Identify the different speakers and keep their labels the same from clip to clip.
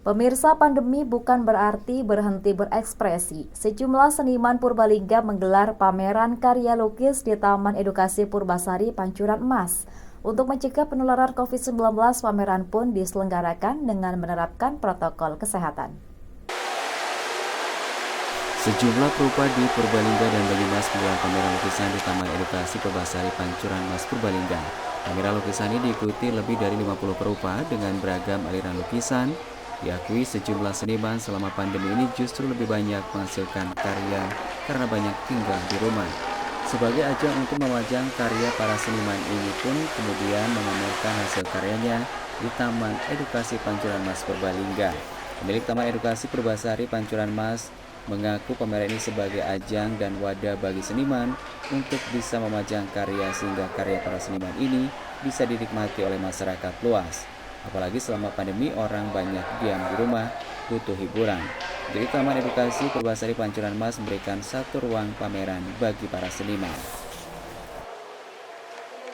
Speaker 1: Pemirsa, pandemi bukan berarti berhenti berekspresi. Sejumlah seniman Purbalingga menggelar pameran karya lukis di Taman Edukasi Purbasari Pancuran Mas. Untuk mencegah penularan COVID-19, pameran pun diselenggarakan dengan menerapkan protokol kesehatan.
Speaker 2: Sejumlah perupa di Purbalingga dan Banyumas menggelar pameran lukisan di Taman Edukasi Purbasari Pancuran Mas Purbalingga. Pameran lukisan ini diikuti lebih dari 50 perupa dengan beragam aliran lukisan. Diakui sejumlah seniman selama pandemi ini justru lebih banyak menghasilkan karya karena banyak tinggal di rumah. Sebagai ajang untuk memajang karya para seniman ini pun kemudian memamerkan hasil karyanya di Taman Edukasi Pancuran Mas Purbalingga. Pemilik Taman Edukasi Purbasari Pancuran Mas mengaku pameran ini sebagai ajang dan wadah bagi seniman untuk bisa memajang karya sehingga karya para seniman ini bisa dinikmati oleh masyarakat luas. Apalagi selama pandemi orang banyak diam di rumah, butuh hiburan. Jadi Taman Edukasi Purbasari Pancuran Mas memberikan satu ruang pameran bagi para seniman.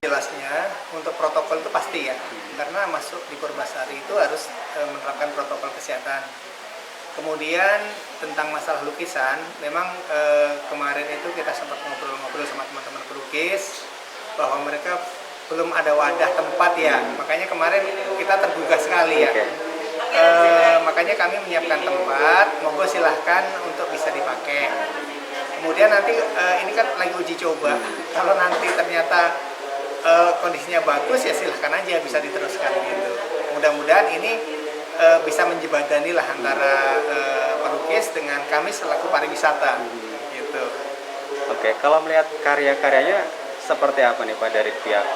Speaker 3: Jelasnya untuk protokol itu pasti ya, karena masuk di Purbasari itu harus menerapkan protokol kesehatan. Kemudian tentang masalah lukisan, memang kemarin itu kita sempat ngobrol-ngobrol sama teman-teman pelukis bahwa mereka belum ada wadah tempat ya, makanya kemarin kita tergugah sekali ya. Makanya kami menyiapkan tempat, monggo silahkan untuk bisa dipakai. Kemudian nanti ini kan lagi uji coba, kalau nanti ternyata kondisinya bagus ya silahkan aja bisa diteruskan gitu. Mudah-mudahan ini bisa menjembatani lah antara pelukis dengan kami selaku pariwisata gitu.
Speaker 4: Oke, kalau melihat karya-karyanya seperti apa nih Pak dari pihak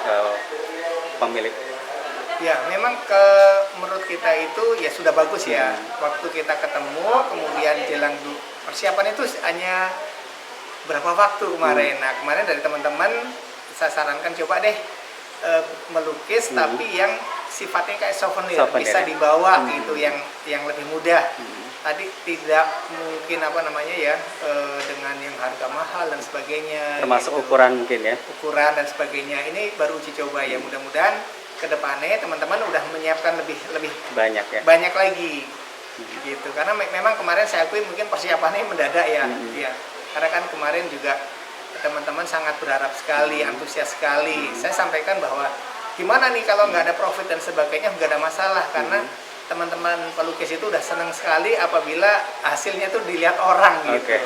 Speaker 4: pemilik?
Speaker 3: Ya, memang menurut kita itu ya sudah bagus ya. Waktu kita ketemu, kemudian jelang persiapan itu hanya berapa waktu kemarin. Nah, kemarin dari teman-teman saya sarankan coba deh melukis tapi yang sifatnya kayak souvenir. Bisa dibawa gitu yang lebih mudah. Tadi tidak mungkin dengan yang harga mahal dan sebagainya.
Speaker 4: Termasuk
Speaker 3: gitu.
Speaker 4: ukuran mungkin ya.
Speaker 3: Ukuran dan sebagainya. Ini baru uji coba ya. Mudah-mudahan ke depannya teman-teman udah menyiapkan lebih
Speaker 4: banyak ya.
Speaker 3: Banyak lagi. Gitu. Karena memang kemarin saya akui mungkin persiapannya mendadak ya. Ya. Karena kan kemarin juga teman-teman sangat berharap sekali, antusias sekali. Saya sampaikan bahwa gimana nih kalau nggak ada profit dan sebagainya, nggak ada masalah karena teman-teman pelukis itu udah senang sekali apabila hasilnya tuh dilihat orang gitu.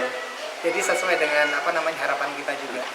Speaker 3: Jadi sesuai dengan harapan kita juga.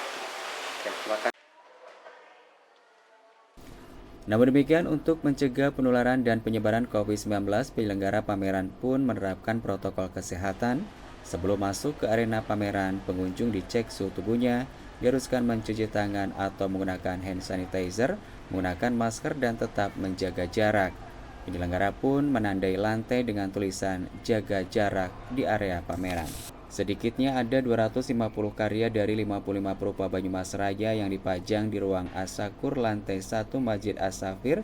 Speaker 2: Namun demikian, untuk mencegah penularan dan penyebaran COVID-19, penyelenggara pameran pun menerapkan protokol kesehatan. Sebelum masuk ke arena pameran, pengunjung dicek suhu tubuhnya, diharuskan mencuci tangan atau menggunakan hand sanitizer, menggunakan masker dan tetap menjaga jarak. Penyelenggara pun menandai lantai dengan tulisan jaga jarak di area pameran. Sedikitnya ada 250 karya dari 55 perupa Banyumas Raya yang dipajang di ruang Asakur lantai 1 Masjid As-Safir,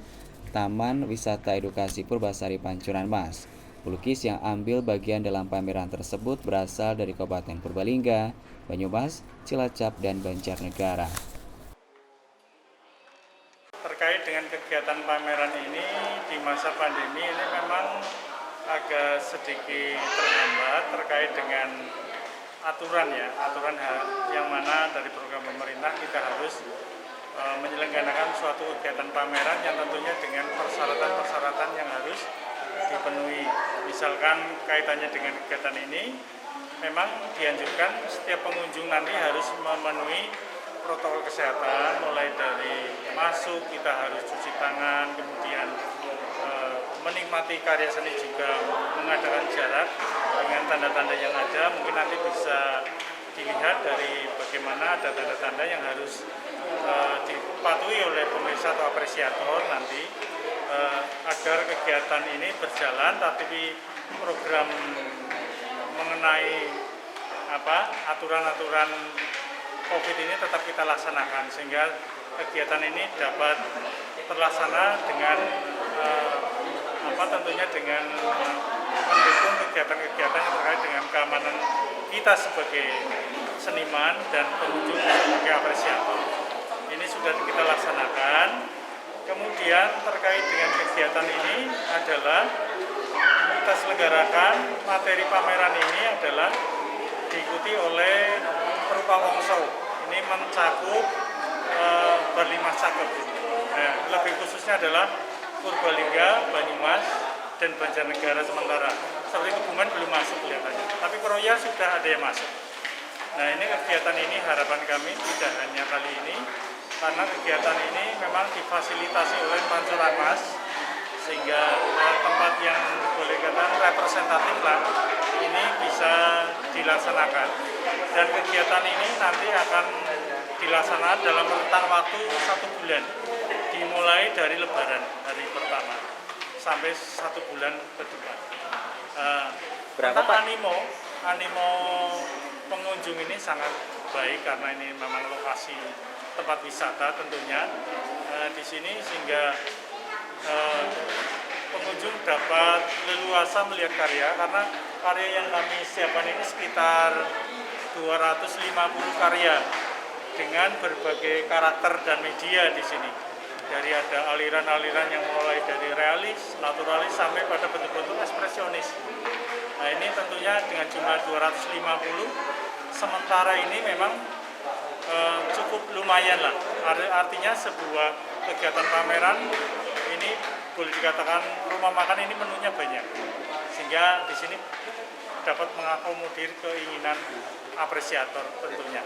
Speaker 2: Taman Wisata Edukasi Purbasari Pancuran Mas. Pelukis yang ambil bagian dalam pameran tersebut berasal dari Kabupaten Purbalingga, Banyumas, Cilacap, dan Banjarnegara.
Speaker 5: Terkait dengan kegiatan pameran ini di masa pandemi ini memang agak sedikit terhambat terkait dengan aturan yang mana dari program pemerintah kita harus menyelenggarakan suatu kegiatan pameran yang tentunya dengan persyaratan-persyaratan yang harus dipenuhi. Misalkan kaitannya dengan kegiatan ini memang dianjurkan setiap pengunjung nanti harus memenuhi protokol kesehatan, mulai dari masuk kita harus cuci tangan, kemudian menikmati karya seni juga mengadakan jarak dengan tanda-tanda yang ada. Mungkin nanti bisa dilihat dari bagaimana ada tanda-tanda yang harus dipatuhi oleh pemirsa atau apresiator nanti agar kegiatan ini berjalan, tapi program mengenai aturan-aturan COVID ini tetap kita laksanakan sehingga kegiatan ini dapat terlaksana dengan tentunya dengan mendukung kegiatan-kegiatan yang terkait dengan keamanan kita sebagai seniman dan pengunjung sebagai apresiator. Ini sudah kita laksanakan. Kemudian terkait dengan kegiatan ini adalah kita menyelenggarakan materi pameran ini adalah diikuti oleh Perupa Wongso. Ini mencakup berlima cakup. Nah, lebih khususnya adalah Purbalingga, Banyumas, dan Banjarnegara sementara. Seperti Kebumen belum masuk kelihatannya, tapi Kroya sudah ada yang masuk. Nah, ini kegiatan ini harapan kami tidak hanya kali ini, karena kegiatan ini memang difasilitasi oleh Pancuran Mas, sehingga tempat yang boleh katakan representatif lah ini bisa dilaksanakan. Dan kegiatan ini nanti akan dilaksanakan dalam rentang waktu 1 bulan, dimulai dari Lebaran hari pertama sampai 1 bulan ke depan.
Speaker 4: Berapa Pak?
Speaker 5: Animo pengunjung ini sangat baik karena ini memang lokasi tempat wisata tentunya di sini, sehingga pengunjung dapat leluasa melihat karya, karena karya yang kami siapkan ini sekitar 250 karya dengan berbagai karakter dan media di sini. Dari ada aliran-aliran yang mulai dari realis, naturalis sampai pada bentuk-bentuk ekspresionis. Nah, ini tentunya dengan jumlah 250, sementara ini memang cukup lumayan lah. Artinya sebuah kegiatan pameran ini boleh dikatakan rumah makan ini menunya banyak, sehingga di sini dapat mengakomodir keinginan apresiator tentunya.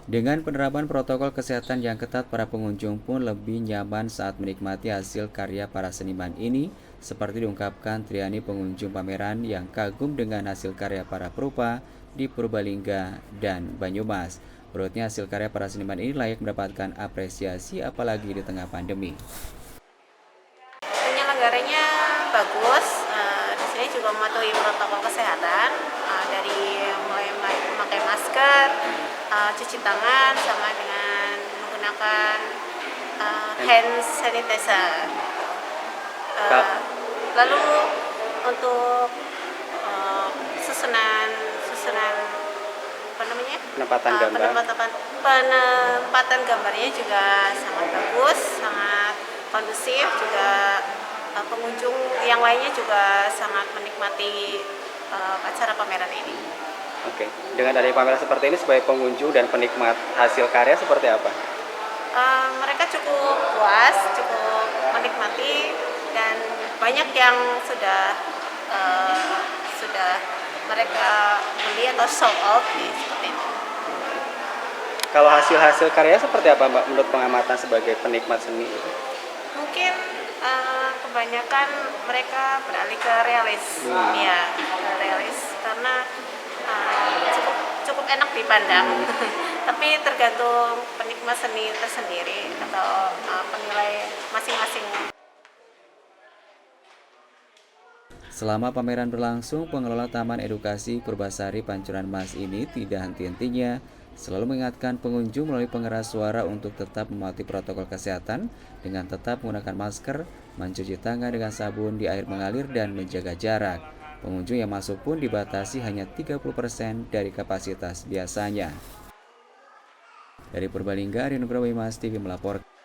Speaker 2: Dengan penerapan protokol kesehatan yang ketat, para pengunjung pun lebih nyaman saat menikmati hasil karya para seniman ini, seperti diungkapkan Triani, pengunjung pameran yang kagum dengan hasil karya para perupa di Purbalingga dan Banyumas. Menurutnya, hasil karya para seniman ini layak mendapatkan apresiasi apalagi di tengah pandemi.
Speaker 6: Penyelenggaranya bagus, di sini juga mematuhi protokol kesehatan, dari mulai memakai masker, cuci tangan, sama dengan menggunakan hand sanitizer. Lalu untuk susunan apa namanya? Penempatan gambarnya juga sangat bagus, sangat kondusif, juga pengunjung yang lainnya juga sangat menikmati acara pameran ini.
Speaker 4: Oke, dengan adanya pameran seperti ini sebagai pengunjung dan penikmat hasil karya seperti apa?
Speaker 6: Mereka cukup puas, cukup menikmati, dan banyak yang sudah mereka beli atau sold out seperti itu.
Speaker 4: Kalau hasil karya seperti apa Mbak menurut pengamatan sebagai penikmat seni itu?
Speaker 6: Mungkin kebanyakan mereka beralih ke realis, ya, ke realis karena cukup enak dipandang. Tapi tergantung penikmat seni tersendiri atau penilai masing-masing.
Speaker 2: Selama pameran berlangsung, pengelola Taman Edukasi Purbasari Pancuran Mas ini tidak henti-hentinya selalu mengingatkan pengunjung melalui pengeras suara untuk tetap mematuhi protokol kesehatan dengan tetap menggunakan masker, mencuci tangan dengan sabun di air mengalir, dan menjaga jarak. Pengunjung yang masuk pun dibatasi hanya 30% dari kapasitas biasanya. Dari Purbalingga, Ari Nugroho, Mas TV melaporkan.